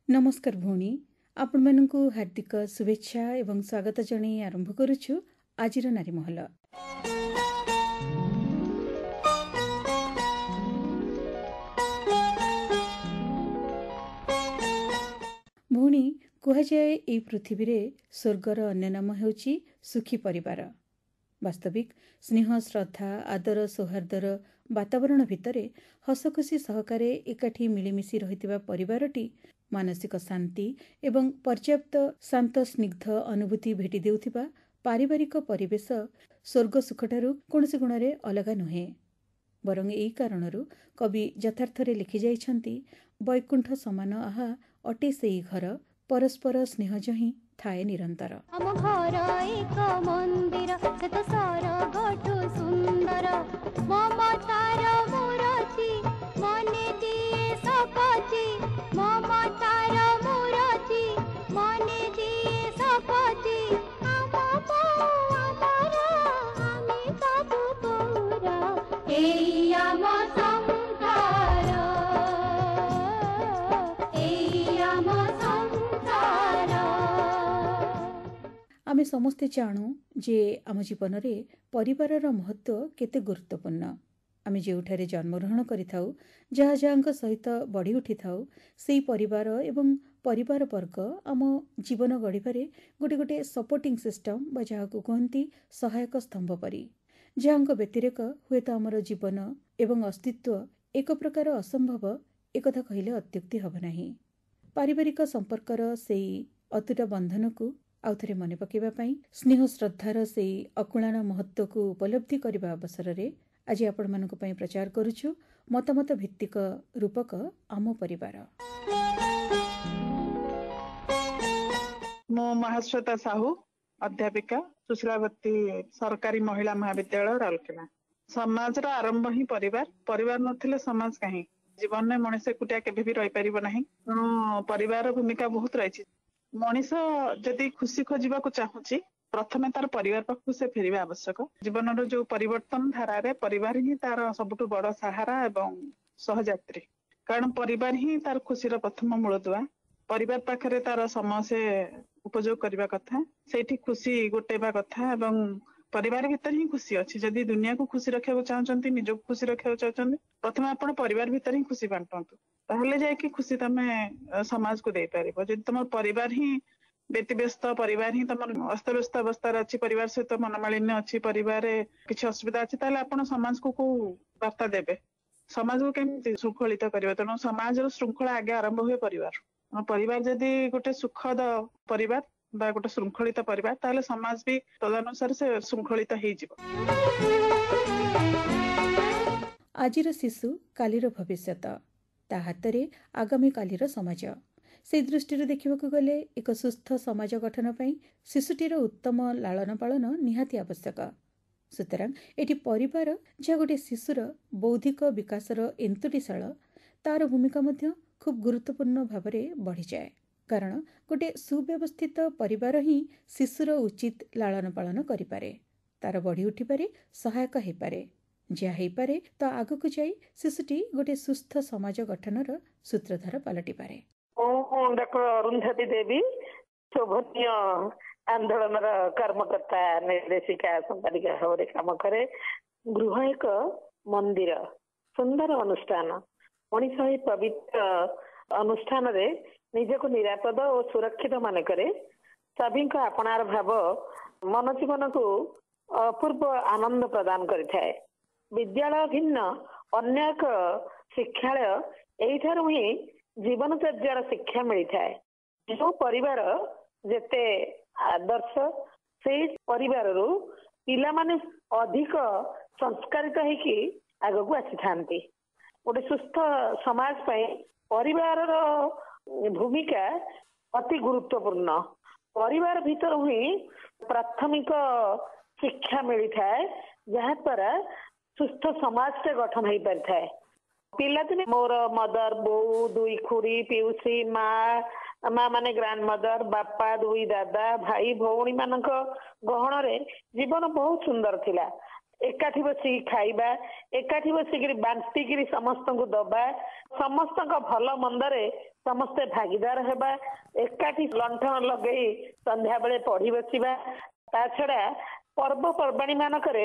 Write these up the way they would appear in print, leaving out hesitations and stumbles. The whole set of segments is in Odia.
नमस्कार भौणी, आपण मानकु हार्दिक शुभेच्छा एवं स्वागत जणै आरंभ करुछु आजिर नारी महल। भौणी कुहाଯାଏ ଏହି ପୃଥିବୀରେ ସ୍ୱର୍ଗର ଅନ୍ୟ ନାମ ହେଉଛି ସୁଖୀ ପରିବାର। ବାସ୍ତବିକ ସ୍ନେହ ଶ୍ରଦ୍ଧା ଆଦର ସୌହାର୍ଦ୍ଦର ବାତାବରଣ ଭିତରେ ହସଖୁସି ସହକାରେ ଏକାଠି ମିଳିମିଶି ରହିଥିବା ପରିବାରଟି ମାନସିକ ଶାନ୍ତି ଏବଂ ପର୍ଯ୍ୟାପ୍ତ ଶାନ୍ତ ସ୍ନିଗ୍ଧ ଅନୁଭୂତି ଭେଟି ଦେଉଥିବା ପାରିବାରିକ ପରିବେଶ ସ୍ୱର୍ଗ ସୁଖଠାରୁ କୌଣସି ଗୁଣରେ ଅଲଗା ନୁହେଁ। ବରଂ ଏହି କାରଣରୁ କବି ଯଥାର୍ଥରେ ଲେଖି ଯାଇଛନ୍ତି, ବୈକୁଣ୍ଠ ସମାନ ଆହା ଅଟେ ସେଇ ଘର, ପରସ୍ପର ସ୍ନେହଜ ହିଁ ଥାଏ ନିରନ୍ତର। ଆମ ଘର ଏକ ମନ୍ଦିର, ସେ ତ ସରଗଠୁ ସୁନ୍ଦର, ମମତାର ମୂରତି ମନେ ଦିଏ ଶପଥି, ମମତାର ମୂରତି ମନେ ଦିଏ ଶପଥି, ଆମ ଆମର ଆମେ ସବୁ ପୁର, ଏଇ ଆମ ସଂସାର, ଏଇ ଆମ ସଂସାର। ଆମେ ସମସ୍ତେ ଜାଣୁ ଯେ ଆମ ଜୀବନରେ ପରିବାରର ମହତ୍ଵ କେତେ ଗୁରୁତ୍ୱପୂର୍ଣ୍ଣ। ଆମେ ଯେଉଁଠାରେ ଜନ୍ମଗ୍ରହଣ କରିଥାଉ, ଯାହା ଯାହାଙ୍କ ସହିତ ବଢ଼ି ଉଠିଥାଉ, ସେହି ପରିବାର ଏବଂ ପରିବାର ବର୍ଗ ଆମ ଜୀବନ ଗଢ଼ିବାରେ ଗୋଟେ ସପୋର୍ଟିଂ ସିଷ୍ଟମ ବା ଯାହାକୁ କୁହନ୍ତି ସହାୟକ ସ୍ତମ୍ଭ ପରି, ଯାହାଙ୍କ ବ୍ୟତିରେକ ହୁଏତ ଆମର ଜୀବନ ଏବଂ ଅସ୍ତିତ୍ୱ ଏକ ପ୍ରକାର ଅସମ୍ଭବ, ଏକଥା କହିଲେ ଅତ୍ୟୁକ୍ତି ହେବ ନାହିଁ। ପାରିବାରିକ ସମ୍ପର୍କର ସେହି ଅତୁଟ ବନ୍ଧନକୁ ଆଉଥରେ ମନେ ପକାଇବା ପାଇଁ ସ୍ନେହ ଶ୍ରଦ୍ଧାର ସେହି ଅକୁଳାନ ମହତ୍ୱକୁ ଉପଲବ୍ଧି କରିବା ଅବସରରେ ଆଜି ଆପଣମାନଙ୍କ ପାଇଁ ପ୍ରଚାର କରୁଛୁ ମତାମତ ଭିତ୍ତିକ ରୂପକ ଆମ ପରିବାର। ମୁଁ ମହାଶ୍ୱେତା ସାହୁ, ଅଧ୍ୟାପିକା, ସୁଶୀଳାବତୀ ସରକାରୀ ମହିଳା ମହାବିଦ୍ୟାଳୟ, ରାଉରକେଲା। ସମାଜର ଆରମ୍ଭ ହିଁ ପରିବାର। ପରିବାର ନଥିଲେ ସମାଜ କାହିଁ? ଜୀବନରେ ମଣିଷ ଏକୁଟିଆ କେବେ ବି ରହିପାରିବ ନାହିଁ। ତେଣୁ ପରିବାର ଭୂମିକା ବହୁତ ରହିଛି। ମଣିଷ ଯଦି ଖୁସି ଖୋଜିବାକୁ ଚାହୁଁଛି, ପ୍ରଥମେ ତାର ପରିବାର ପାଖକୁ ସେ ଫେରିବା ଆବଶ୍ୟକ। ଜୀବନର ଯୋଉ ପରିବର୍ତ୍ତନ ଧାରାରେ ପରିବାର ହିଁ ତାର ସବୁଠୁ ବଡ ସାହାରା ଏବଂ ସହଯାତ୍ରୀ। କାରଣ ପରିବାର ହିଁ ତାର ଖୁସିର ପ୍ରଥମ ମୂଳଦୁଆ। ପରିବାର ପାଖରେ ତାର ସମୟ ସେ ଉପଯୋଗ କରିବା କଥା, ସେଇଠି ଖୁସି ଗୋଟେଇବା କଥା ଏବଂ ପରିବାର ଭିତରେ ହିଁ ଖୁସି ଅଛି। ଯଦି ଦୁନିଆକୁ ଖୁସି ରଖିବାକୁ ଚାହୁଁଛନ୍ତି, ନିଜକୁ ଖୁସି ରଖିବାକୁ ଚାହୁଁଛନ୍ତି, ପ୍ରଥମେ ଆପଣ ପରିବାର ଭିତରେ ହିଁ ଖୁସି ବାଣ୍ଟନ୍ତୁ, ତାହେଲେ ଯାଇକି ଖୁସି ତମେ ସମାଜକୁ ଦେଇପାରିବ। ଯଦି ତମ ପରିବାର ହିଁ ବ୍ୟତିବ୍ୟସ୍ତ, ପରିବାର ହିଁ ତମର ଅସ୍ତବ୍ୟସ୍ତ ଅବସ୍ଥାରେ ଅଛି, ପରିବାର ସହିତ ମନମାଳିନ୍ୟ ଅଛି, ପରିବାରରେ କିଛି ଅସୁବିଧା ଅଛି, ତାହେଲେ ଆପଣ ସମାଜକୁ କୋଉ ବାର୍ତ୍ତା ଦେବେ? ସମାଜକୁ କେମିତି ଶୃଙ୍ଖଳିତ କରିବେ? ତେଣୁ ସମାଜର ଶୃଙ୍ଖଳା ଆଗେ ଆରମ୍ଭ ହୁଏ ପରିବାର। ପରିବାର ଯଦି ଗୋଟେ ସୁଖଦ ପରିବାର ବା ଗୋଟେ ଶୃଙ୍ଖଳିତ ପରିବାର, ତାହେଲେ ସମାଜ ବି ତଦନୁସାରେ ସେ ଶୃଙ୍ଖଳିତ ହେଇଯିବ। ଆଜିର ଶିଶୁ କାଲିର ଭବିଷ୍ୟତ, ତା ହାତରେ ଆଗାମୀ କାଲିର ସମାଜ। ସେହି ଦୃଷ୍ଟିରୁ ଦେଖିବାକୁ ଗଲେ ଏକ ସୁସ୍ଥ ସମାଜ ଗଠନ ପାଇଁ ଶିଶୁଟିର ଉତ୍ତମ ଲାଳନ ପାଳନ ନିହାତି ଆବଶ୍ୟକ। ସୁତରାଂ ଏଠି ପରିବାର, ଯାହା ଗୋଟିଏ ଶିଶୁର ବୌଦ୍ଧିକ ବିକାଶର ଏନ୍ତୁଟିଶାଳ, ତାର ଭୂମିକା ମଧ୍ୟ ଖୁବ୍ ଗୁରୁତ୍ୱପୂର୍ଣ୍ଣ ଭାବରେ ବଢ଼ିଯାଏ। କାରଣ ଗୋଟିଏ ସୁବ୍ୟବସ୍ଥିତ ପରିବାର ହିଁ ଶିଶୁର ଉଚିତ ଲାଳନ ପାଳନ କରିପାରେ, ତାର ବଢ଼ି ଉଠିବାରେ ସହାୟକ ହୋଇପାରେ, ଯାହା ହେଇପାରେ ତ ଆଗକୁ ଯାଇ ଶିଶୁଟି ଗୋଟିଏ ସୁସ୍ଥ ସମାଜ ଗଠନର ସୂତ୍ରଧାର ପାଲଟିପାରେ। ଡକ୍ଟର ଅରୁନ୍ଧତୀ ଦେବୀ, ଶୋଭନୀୟ ଆନ୍ଦୋଳନର କର୍ମକର୍ତ୍ତା, ନିର୍ଦ୍ଦେଶିକା, ସମ୍ପାଦିକା ଭାବରେ କାମ କରେ। ଗୃହ ଏକ ମନ୍ଦିର, ସୁନ୍ଦର ଅନୁଷ୍ଠାନ। ମଣିଷ ଏହି ପବିତ୍ର ଅନୁଷ୍ଠାନରେ ନିଜକୁ ନିରାପଦ ଓ ସୁରକ୍ଷିତ ମନେ କରେ। ସଭିଙ୍କ ଆପଣାର ଭାବ ମନ ଜୀବନକୁ ଅପୂର୍ବ ଆନନ୍ଦ ପ୍ରଦାନ କରିଥାଏ। ବିଦ୍ୟାଳୟ ଭିନ୍ନ ଅନ୍ୟ ଏକ ଶିକ୍ଷାଳୟ ଏଇଠାରୁ ହିଁ ଜୀବନଚର୍ଯ୍ୟାର ଶିକ୍ଷା ମିଳିଥାଏ। ଯେଉଁ ପରିବାର ଯେତେ ଆଦର୍ଶ, ସେଇ ପରିବାରରୁ ପିଲାମାନେ ଅଧିକ ସଂସ୍କାରିତ ହେଇକି ଆଗକୁ ଆସିଥାନ୍ତି। ଗୋଟେ ସୁସ୍ଥ ସମାଜ ପାଇଁ ପରିବାରର ଭୂମିକା ଅତି ଗୁରୁତ୍ୱପୂର୍ଣ୍ଣ। ପରିବାର ଭିତରୁ ହିଁ ପ୍ରାଥମିକ ଶିକ୍ଷା ମିଳିଥାଏ, ଯାହା ଦ୍ୱାରା ସୁସ୍ଥ ସମାଜଟେ ଗଠନ ହେଇପାରିଥାଏ। ପିଲାଦିନେ ମୋର ମଦର ବୋଉ ଦୁଇ ଖୁଡି ପିଉସୀ ମା ମାନେ ଗ୍ରାଣ୍ଡ ମଦର ବାପା ଦୁଇ ଦାଦା ଭାଇ ଭଉଣୀ ମାନଙ୍କ ଗହଣରେ ଜୀବନ ବହୁତ ସୁନ୍ଦର ଥିଲା। ଏକାଠି ବସିକି ଖାଇବା, ଏକାଠି ବସିକିରି ବାଣ୍ଟିକିରି ସମସ୍ତଙ୍କୁ ଦବା, ସମସ୍ତଙ୍କ ଭଲ ମନ୍ଦରେ ସମସ୍ତେ ଭାଗିଦାର ହେବା, ଏକାଠି ଲଣ୍ଠନ ଲଗେଇ ସନ୍ଧ୍ୟା ବେଳେ ପଢି ବସିବା। ତା ଛଡା ପର୍ବପର୍ବାଣୀ ମାନଙ୍କରେ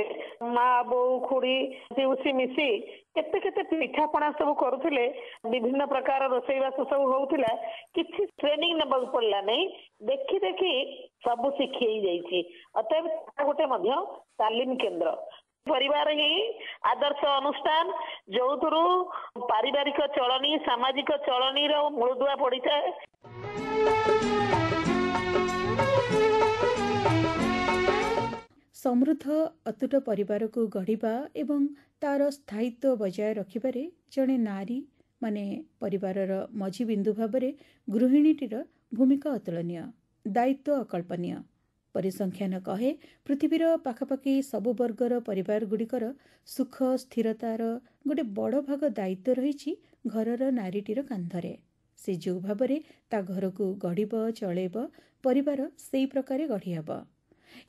ମା ବୋଉ ଖୁଡି ପିଉସୀ ମିଶି କେତେ କେତେ ପିଠାପଣା ସବୁ କରୁଥିଲେ, ବିଭିନ୍ନ ପ୍ରକାର ରୋଷେଇବାସ ସବୁ ହଉଥିଲା। କିଛି ଟ୍ରେନିଂ ନେବାକୁ ପଡିଲା ନାହିଁ, ଦେଖି ଦେଖି ସବୁ ଶିଖି ହେଇଯାଇଛି। ଅତଏବ ଗୋଟେ ମଧ୍ୟ ତାଲିମ କେନ୍ଦ୍ର। ପରିବାର ହିଁ ଆଦର୍ଶ ଅନୁଷ୍ଠାନ, ଯୋଉଥିରୁ ପାରିବାରିକ ଚଳନୀ ସାମାଜିକ ଚଳନୀର ମୂଳଦୁଆ ପଡିଥାଏ। ସମୃଦ୍ଧ ଅତୁଟ ପରିବାରକୁ ଗଢ଼ିବା ଏବଂ ତାର ସ୍ଥାୟିତ୍ୱ ବଜାୟ ରଖିବାରେ ଜଣେ ନାରୀ ମାନେ ପରିବାରର ମଝି ବିନ୍ଦୁ ଭାବରେ ଗୃହିଣୀଟିର ଭୂମିକା ଅତୁଳନୀୟ, ଦାୟିତ୍ୱ ଅକଳ୍ପନୀୟ। ପରିସଂଖ୍ୟାନ କହେ ପୃଥିବୀର ପାଖାପାଖି ସବୁ ବର୍ଗର ପରିବାରଗୁଡ଼ିକର ସୁଖ ସ୍ଥିରତାର ଗୋଟେ ବଡ଼ ଭାଗ ଦାୟିତ୍ୱ ରହିଛି ଘରର ନାରୀଟିର କାନ୍ଧରେ। ସେ ଯେଉଁ ଭାବରେ ତା ଘରକୁ ଗଢ଼ିବ ଚଳେଇବ, ପରିବାର ସେଇ ପ୍ରକାରେ ଗଢ଼ି ହେବ।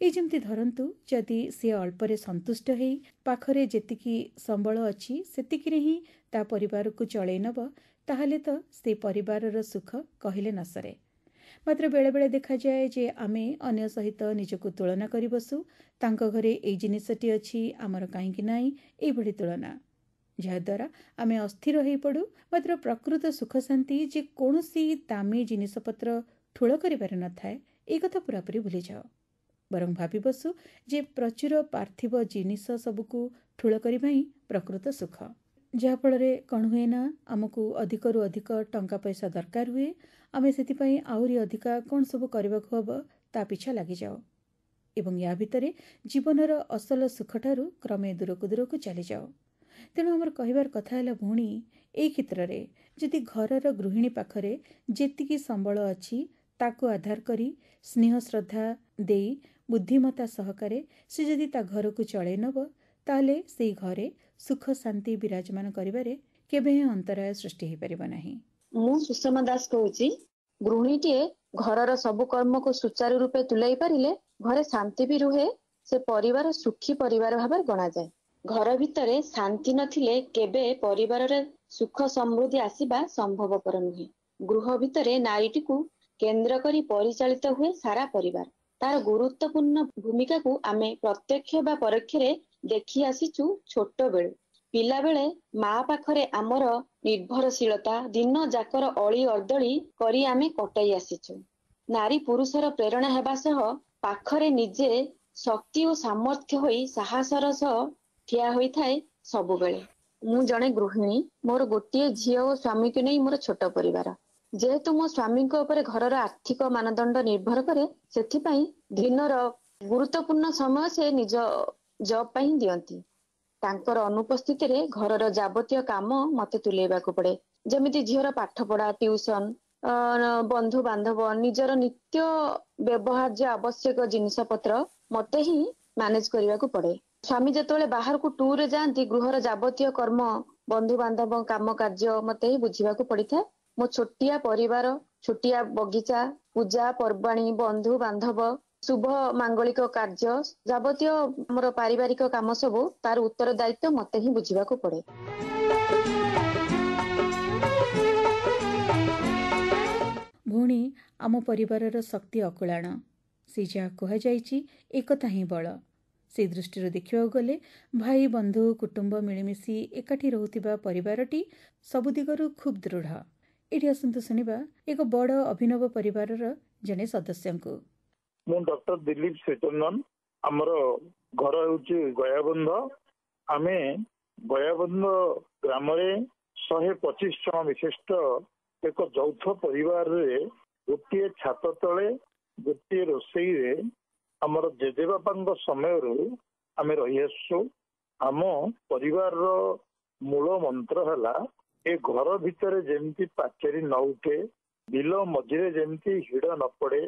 ଏ ଯେମିତି ଧରନ୍ତୁ, ଯଦି ସେ ଅଳ୍ପରେ ସନ୍ତୁଷ୍ଟ ହେଇ ପାଖରେ ଯେତିକି ସମ୍ବଳ ଅଛି ସେତିକିରେ ହିଁ ତା ପରିବାରକୁ ଚଳେଇ ନେବ, ତାହେଲେ ତ ସେ ପରିବାରର ସୁଖ କହିଲେ ନ ସରେ। ମାତ୍ର ବେଳେବେଳେ ଦେଖାଯାଏ ଯେ ଆମେ ଅନ୍ୟ ସହିତ ନିଜକୁ ତୁଳନା କରି ବସୁ। ତାଙ୍କ ଘରେ ଏଇ ଜିନିଷଟି ଅଛି, ଆମର କାହିଁକି ନାହିଁ, ଏଇଭଳି ତୁଳନା, ଯାହାଦ୍ୱାରା ଆମେ ଅସ୍ଥିର ହୋଇପଡ଼ୁ। ମାତ୍ର ପ୍ରକୃତ ସୁଖ ଶାନ୍ତି ଯେ କୌଣସି ଦାମୀ ଜିନିଷପତ୍ର ଠୁଳ କରିପାରି ନଥାଏ, ଏ କଥା ପୁରାପୁରି ଭୁଲିଯାଅ। ବରଂ ଭାବି ବସୁ ଯେ ପ୍ରଚୁର ପାର୍ଥିବ ଜିନିଷ ସବୁକୁ ଠୁଳ କରିବା ହିଁ ପ୍ରକୃତ ସୁଖ। ଯାହାଫଳରେ କ'ଣ ହୁଏ ନା, ଆମକୁ ଅଧିକରୁ ଅଧିକ ଟଙ୍କା ପଇସା ଦରକାର ହୁଏ। ଆମେ ସେଥିପାଇଁ ଆହୁରି ଅଧିକା କ'ଣ ସବୁ କରିବାକୁ ହବ ତା ପିଛା ଲାଗିଯାଉ ଏବଂ ୟା ଭିତରେ ଜୀବନର ଅସଲ ସୁଖଠାରୁ କ୍ରମେ ଦୂରକୁ ଦୂରକୁ ଚାଲିଯାଉ। ତେଣୁ ଆମର କହିବାର କଥା ହେଲା, ଭଉଣୀ, ଏଇ କ୍ଷେତ୍ରରେ ଯଦି ଘରର ଗୃହିଣୀ ପାଖରେ ଯେତିକି ସମ୍ବଳ ଅଛି ତାକୁ ଆଧାର କରି ସ୍ନେହ ଶ୍ରଦ୍ଧା ଦେଇ ବୁଦ୍ଧିମତା ସହକାରେ ସେ ଯଦି ତା ଘରକୁ ଚଳେଇ ନେବ, ତାହେଲେ ସେଇ ଘରେ ସୁଖ ଶାନ୍ତି ବିରାଜମାନ କରିବାରେ କେବେ ହିଁ ଅନ୍ତରାୟ ସୃଷ୍ଟି ହୋଇପାରିବ ନାହିଁ। ମୁଁ ସୁଷମା ଦାସ କହୁଛି। ଗୃହିଣୀଟିଏ ଘରର ସବୁ କର୍ମକୁ ସୁଚାରୁ ରୂପେ ତୁଲାଇ ପାରିଲେ ଘରେ ଶାନ୍ତି ବି ରୁହେ, ସେ ପରିବାର ସୁଖୀ ପରିବାର ଭାବରେ ଗଣାଯାଏ। ଘର ଭିତରେ ଶାନ୍ତି ନଥିଲେ କେବେ ପରିବାରରେ ସୁଖ ସମୃଦ୍ଧି ଆସିବା ସମ୍ଭବପର ନୁହେଁ। ଗୃହ ଭିତରେ ନାରୀଟିକୁ କେନ୍ଦ୍ର କରି ପରିଚାଳିତ ହୁଏ ସାରା ପରିବାର। ତାର ଗୁରୁତ୍ୱପୂର୍ଣ୍ଣ ଭୂମିକାକୁ ଆମେ ପ୍ରତ୍ୟକ୍ଷ ବା ପରୋକ୍ଷରେ ଦେଖି ଆସିଛୁ ଛୋଟ ବେଳୁ। ପିଲାବେଳେ ମା ପାଖରେ ଆମର ନିର୍ଭରଶୀଳତା ଦିନ ଯାକର ଅଳି ଅର୍ଦଳି କରି ଆମେ କଟାଇ ଆସିଛୁ। ନାରୀ ପୁରୁଷର ପ୍ରେରଣା ହେବା ସହ ପାଖରେ ନିଜେ ଶକ୍ତି ଓ ସାମର୍ଥ୍ୟ ହୋଇ ସାହସର ସହ ଠିଆ ହୋଇଥାଏ ସବୁବେଳେ। ମୁଁ ଜଣେ ଗୃହିଣୀ, ମୋର ଗୋଟିଏ ଝିଅ ଓ ସ୍ୱାମୀକୁ ନେଇ ମୋର ଛୋଟ ପରିବାର। ଯେହେତୁ ମୋ ସ୍ୱାମୀଙ୍କ ଉପରେ ଘରର ଆର୍ଥିକ ମାନଦଣ୍ଡ ନିର୍ଭର କରେ, ସେଥିପାଇଁ ଦିନର ଗୁରୁତ୍ୱପୂର୍ଣ୍ଣ ସମୟ ସେ ନିଜ ଜବ୍ ପାଇଁ ଦିଅନ୍ତି। ତାଙ୍କର ଅନୁପସ୍ଥିତିରେ ଘରର ଯାବତୀୟ କାମ ମତେ ତୁଲେଇବାକୁ ପଡେ। ଯେମିତି ଝିଅର ପାଠ ପଢା, ଟ୍ୟୁସନ, ବନ୍ଧୁ ବାନ୍ଧବ, ନିଜର ନିତ୍ୟ ବ୍ୟବହାର୍ଯ୍ୟ ଆବଶ୍ୟକ ଜିନିଷ ପତ୍ର ମତେ ହିଁ ମ୍ୟାନେଜ କରିବାକୁ ପଡେ। ସ୍ୱାମୀ ଯେତେବେଳେ ବାହାରକୁ ଟୁରରେ ଯାଆନ୍ତି, ଗୃହର ଯାବତୀୟ କର୍ମ, ବନ୍ଧୁ ବାନ୍ଧବ କାମ କାର୍ଯ୍ୟ ମତେ ହିଁ ବୁଝିବାକୁ ପଡିଥାଏ। ମୋ ଛୋଟିଆ ପରିବାର, ଛୋଟିଆ ବଗିଚା, ପୂଜା ପର୍ବାଣୀ, ବନ୍ଧୁ ବାନ୍ଧବ, ଶୁଭ ମାଙ୍ଗଳିକ କାର୍ଯ୍ୟ, ଯାବତୀୟ ଆମର ପାରିବାରିକ କାମ ସବୁ ତାର ଉତ୍ତରଦାୟିତ୍ୱ ମତେ ହିଁ ବୁଝିବାକୁ ପଡେ। ଭଉଣୀ, ଆମ ପରିବାରର ଶକ୍ତି ଅକୁଳାଣ। ସେ ଯାହା କୁହାଯାଇଛି ଏକଥା ହିଁ ବଳ। ସେ ଦୃଷ୍ଟିରୁ ଦେଖିବାକୁ ଗଲେ ଭାଇ ବନ୍ଧୁ କୁଟୁମ୍ବ ମିଳିମିଶି ଏକାଠି ରହୁଥିବା ପରିବାରଟି ସବୁ ଦିଗରୁ ଖୁବ୍ ଦୃଢ଼। ଏଠି ଆସନ୍ତୁ ଶୁଣିବା ଏକ ବଡ଼ ଅଭିନବ ପରିବାରର ଜଣେ ସଦସ୍ୟଙ୍କୁ। ମୁଁ ଡକ୍ଟର ଦିଲ୍ଲୀପ ସେତୁନନ। ଆମର ଘର ହେଉଛି ଗୟାବନ୍ଧ। ଆମେ ଗୟାବନ୍ଧ ଗ୍ରାମରେ 125 ଜଣ ବିଶିଷ୍ଟ ଏକ ଯୌଥ ପରିବାରରେ ଗୋଟିଏ ଛାତ ତଳେ ଗୋଟିଏ ରୋଷେଇରେ ଆମର ଜେଜେବାପାଙ୍କ ସମୟରୁ ଆମେ ରହିଆସୁଛୁ। ଆମ ପରିବାରର ମୂଳ ମନ୍ତ୍ର ହେଲା, ଏ ଘର ଭିତରେ ଯେମିତି ପାଚେରୀ ନ ଉଠେ, ବିଲ ମଝିରେ ଯେମିତି ହିଡ଼ ନ ପଡେ,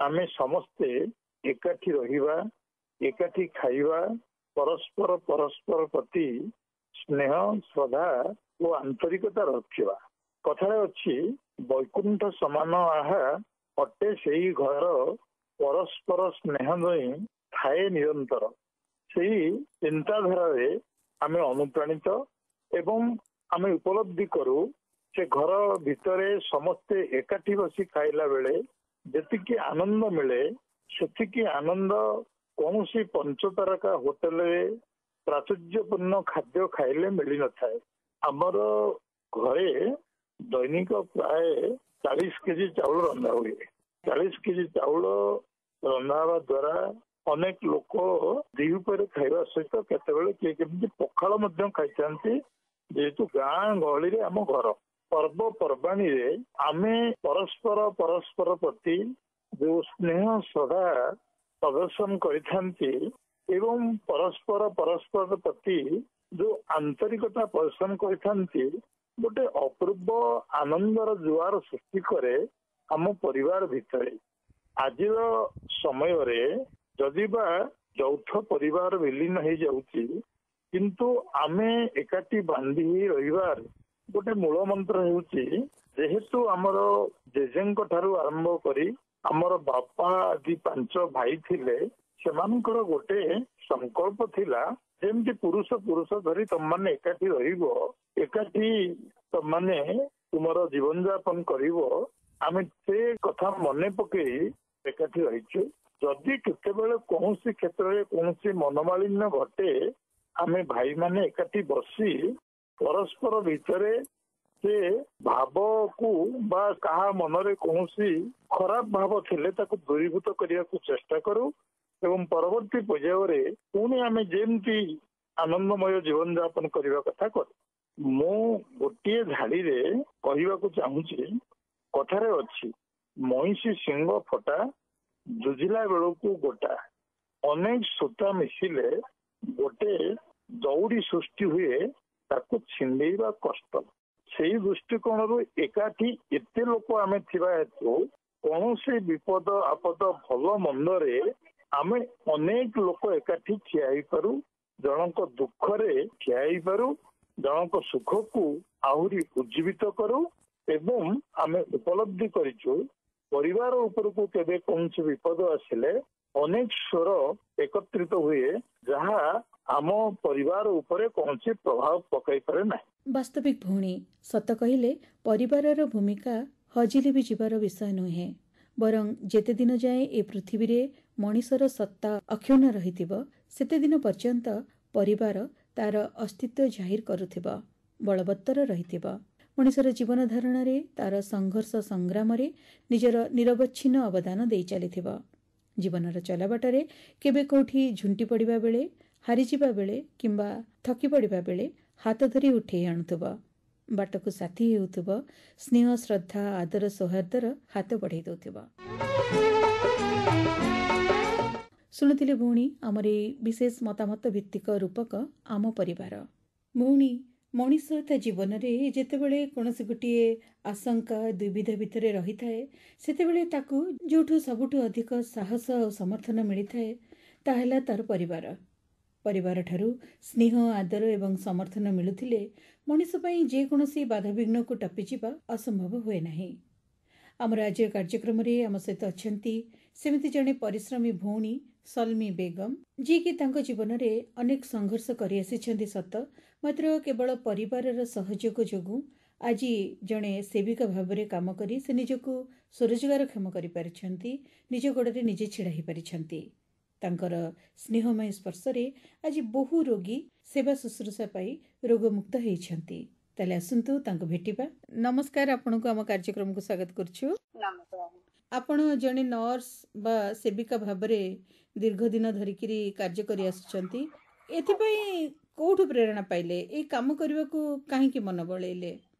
ଆମେ ସମସ୍ତେ ଏକାଠି ରହିବା, ଏକାଠି ଖାଇବା, ପରସ୍ପର ପ୍ରତି ସ୍ନେହ ଶ୍ରଦ୍ଧା ଓ ଆନ୍ତରିକତା ରଖିବା। କଥାରେ ଅଛି ବୈକୁଣ୍ଠ ସମାନ ଆହା ଅଟେ ସେଇ ଘର, ପରସ୍ପର ସ୍ନେହ ଦେଇ ଥାଏ ନିରନ୍ତର। ସେଇ ଚିନ୍ତାଧାରାରେ ଆମେ ଅନୁପ୍ରାଣିତ ଏବଂ ଆମେ ଉପଲବ୍ଧି କରୁ ସେ ଘର ଭିତରେ ସମସ୍ତେ ଏକାଠି ବସି ଖାଇଲା ବେଳେ ଯେତିକି ଆନନ୍ଦ ମିଳେ ସେତିକି ଆନନ୍ଦ କୌଣସି ପଞ୍ଚତାରକା ହୋଟେଲରେ ପ୍ରାଚୁର୍ଯ୍ୟପୂର୍ଣ୍ଣ ଖାଦ୍ୟ ଖାଇଲେ ମିଳିନଥାଏ। ଆମର ଘରେ ଦୈନିକ ପ୍ରାୟ 40 କେଜି ଚାଉଳ ରନ୍ଧା ହୁଏ। 40 କେଜି ଚାଉଳ ରନ୍ଧା ହେବା ଦ୍ୱାରା ଅନେକ ଲୋକ ଦିହୁପରେ ଖାଇବା ସହିତ କେତେବେଳେ କିଏ କେମିତି ପଖାଳ ମଧ୍ୟ ଖାଇଥାନ୍ତି। ଯେହେତୁ ଗାଁ ଗହଳିରେ ଆମ ଘର, ପର୍ବପର୍ବାଣୀରେ ଆମେ ପରସ୍ପର ପ୍ରତି ଯୋଉ ସ୍ନେହ ଶ୍ରଦ୍ଧା ପ୍ରଦର୍ଶନ କରିଥାନ୍ତି ଏବଂ ପରସ୍ପର ପ୍ରତି ଯୋଉ ଆନ୍ତରିକତା ପ୍ରଦର୍ଶନ କରିଥାନ୍ତି, ଗୋଟେ ଅପୂର୍ବ ଆନନ୍ଦର ଜୁଆର ସୃଷ୍ଟି କରେ ଆମ ପରିବାର ଭିତରେ। ଆଜିର ସମୟରେ ଯଦି ବା ଯୌଥ ପରିବାର ବିଲୀନ ହେଇଯାଉଛି, କିନ୍ତୁ ଆମେ ଏକାଠି ବାନ୍ଧି ହେଇ ରହିବାର ଗୋଟେ ମୂଳ ମନ୍ତ୍ର ହେଉଛି, ଯେହେତୁ ଆମର ଜେଜେଙ୍କ ଠାରୁ ଆରମ୍ଭ କରି ଆମର ବାପା ଆଦି 5 ଭାଇ ଥିଲେ, ସେମାନଙ୍କର ଗୋଟେ ସଂକଳ୍ପ ଥିଲା, ଯେମିତି ପୁରୁଷ ଧରି ତମମାନେ ଏକାଠି ରହିବ, ଏକାଠି ତମମାନେ ତୁମର ଜୀବନ ଯାପନ କରିବ। ଆମେ ସେ କଥା ମନେ ପକେଇ ଏକାଠି ରହିଛୁ। ଯଦି କେତେବେଳେ କୌଣସି କ୍ଷେତ୍ରରେ କୌଣସି ମନମାଳିନ୍ୟ ଘଟେ, ଆମେ ଭାଇମାନେ ଏକାଠି ବସି ପରସ୍ପର ଭିତରେ ସେ ଭାବକୁ ବା କାହା ମନରେ କୌଣସି ଖରାପ ଭାବ ଥିଲେ ତାକୁ ଦୂରୀଭୂତ କରିବାକୁ ଚେଷ୍ଟା କରୁ ଏବଂ ପରବର୍ତ୍ତୀ ପର୍ଯ୍ୟାୟରେ ପୁଣି ଆମେ ଯେମିତି ଆନନ୍ଦମୟ ଜୀବନ ଯାପନ କରିବା କଥା କରୁ। ମୁଁ ଗୋଟିଏ ଧାଡିରେ କହିବାକୁ ଚାହୁଁଛି, କଥାରେ ଅଛି ମଇଁଷି ଶିଙ୍ଗ ଫଟା, ଜୁଝିଲା ବେଳକୁ ଗୋଟା। ଅନେକ ସୂତା ମିଶିଲେ ଗୋଟେ ଦଉଡ଼ି ସୃଷ୍ଟି ହୁଏ, ତାକୁ ଛିଣ୍ଡେଇବା କଷ୍ଟ। ସେଇ ଦୃଷ୍ଟିକୋଣରୁ ଏକାଠି ଏତେ ଲୋକ ଆମେ ଥିବା ହେତୁ କୌଣସି ବିପଦ ଆପଦ ଭଲ ମନ୍ଦରେ ଆମେ ଅନେକ ଲୋକ ଏକାଠି ଠିଆ ହେଇପାରୁ, ଜଣଙ୍କ ଦୁଃଖରେ ଠିଆ ହେଇପାରୁ, ଜଣଙ୍କ ସୁଖକୁ ଆହୁରି ଉଜ୍ଜୀବିତ କରୁ ଏବଂ ଆମେ ଉପଲବ୍ଧି କରିଛୁ ପରିବାର ଉପରକୁ କେବେ କୌଣସି ବିପଦ ଆସିଲେ ଅନେକ ସ୍ୱର ଏକତ୍ରିତ ହୁଏ, ଯାହା ଆମ ପରିବାର ଉପରେ କୌଣସି ପ୍ରଭାବ ପକାଇ ପାରେ ନାହିଁ। ବାସ୍ତବିକ ଭଉଣୀ, ସତ କହିଲେ ପରିବାରର ଭୂମିକା ହଜିଲେ ବି ଯିବାର ବିଷୟ ନୁହେଁ। ବରଂ ଯେତେ ଦିନ ଯାଏ ଏ ପୃଥିବୀରେ ମଣିଷର ସତ୍ତା ଅକ୍ଷୁଣ୍ଣ ରହିଥିବ, ସେତେ ଦିନ ପର୍ଯ୍ୟନ୍ତ ପରିବାର ତାର ଅସ୍ତିତ୍ୱ ଜାହିର କରୁଥିବ, ବଳବତ୍ତର ରହିଥିବ। ମଣିଷର ଜୀବନ ଧାରଣରେ ତାର ସଂଘର୍ଷ ସଂଗ୍ରାମରେ ନିଜର ନିରବଚ୍ଛିନ୍ନ ଅବଦାନ ଦେଇ ଚାଲିଥିବ। ଜୀବନର ଚଲାବାଟରେ କେବେ କୋଉଠି ଝୁଣ୍ଟି ପଡ଼ିବା ବେଳେ, ହାରିଯିବା ବେଳେ କିମ୍ବା ଥକି ପଡ଼ିବା ବେଳେ ହାତ ଧରି ଉଠେଇ ଆଣୁଥିବ, ବାଟକୁ ସାଥୀ ହେଉଥିବ, ସ୍ନେହ ଶ୍ରଦ୍ଧା ଆଦର ସୌହାର୍ଦ୍ଦର ହାତ ବଢ଼େଇ ଦେଉଥିବ। ଶୁଣୁଥିଲେ ଭଉଣୀ, ଆମର ଏଇ ବିଶେଷ ମତାମତ ଭିତ୍ତିକ ରୂପକ ଆମ ପରିବାର। ଭଉଣୀ, ମଣିଷ ତା ଜୀବନରେ ଯେତେବେଳେ କୌଣସି ଗୋଟିଏ ଆଶଙ୍କା ଦୁବିଧା ଭିତରେ ରହିଥାଏ, ସେତେବେଳେ ତାକୁ ଯୋଉଠୁ ସବୁଠୁ ଅଧିକ ସାହସ ଓ ସମର୍ଥନ ମିଳିଥାଏ, ତାହା ହେଲା ତାର ପରିବାର। ପରିବାରଠାରୁ ସ୍ନେହ ଆଦର ଏବଂ ସମର୍ଥନ ମିଳୁଥିଲେ ମଣିଷ ପାଇଁ ଯେକୌଣସି ବାଧାବିଘ୍ନକୁ ଟପିଯିବା ଅସମ୍ଭବ ହୁଏ ନାହିଁ। ଆମର ଆଜିର କାର୍ଯ୍ୟକ୍ରମରେ ଆମ ସହିତ ଅଛନ୍ତି ସେମିତି ଜଣେ ପରିଶ୍ରମୀ ଭଉଣୀ ସଲମୀ ବେଗମ, ଯିଏକି ତାଙ୍କ ଜୀବନରେ ଅନେକ ସଂଘର୍ଷ କରିଆସିଛନ୍ତି ସତ, ମାତ୍ର କେବଳ ପରିବାରର ସହଯୋଗ ଯୋଗୁଁ ଆଜି ଜଣେ ସେବିକା ଭାବରେ କାମ କରି ସେ ନିଜକୁ ସ୍ୱରୋଜଗାରକ୍ଷମ କରିପାରିଛନ୍ତି, ନିଜ ଗୋଡ଼ରେ ନିଜେ ଛିଡ଼ା ହୋଇପାରିଛନ୍ତି। ତାଙ୍କର ସ୍ନେହମୟ ସ୍ପର୍ଶରେ ଆଜି ବହୁ ରୋଗୀ ସେବା ଶୁଶ୍ରୂଷା ପାଇ ରୋଗମୁକ୍ତ ହେଇଛନ୍ତି। ତାହେଲେ ଆସନ୍ତୁ ତାଙ୍କୁ ଭେଟିବା। ନମସ୍କାର, ଆପଣଙ୍କୁ ଆମ କାର୍ଯ୍ୟକ୍ରମକୁ ସ୍ୱାଗତ କରୁଛୁ। ଆପଣ ଜଣେ ନର୍ସ ବା ସେବିକା ଭାବରେ ଦୀର୍ଘ ଦିନ ଧରିକିରି କାର୍ଯ୍ୟ କରି ଆସୁଛନ୍ତି। ଏଥିପାଇଁ କୋଉଠୁ ପ୍ରେରଣା ପାଇଲେ? ଏଇ କାମ କରିବାକୁ କାହିଁକି ମନ ବଳେଇଲେ?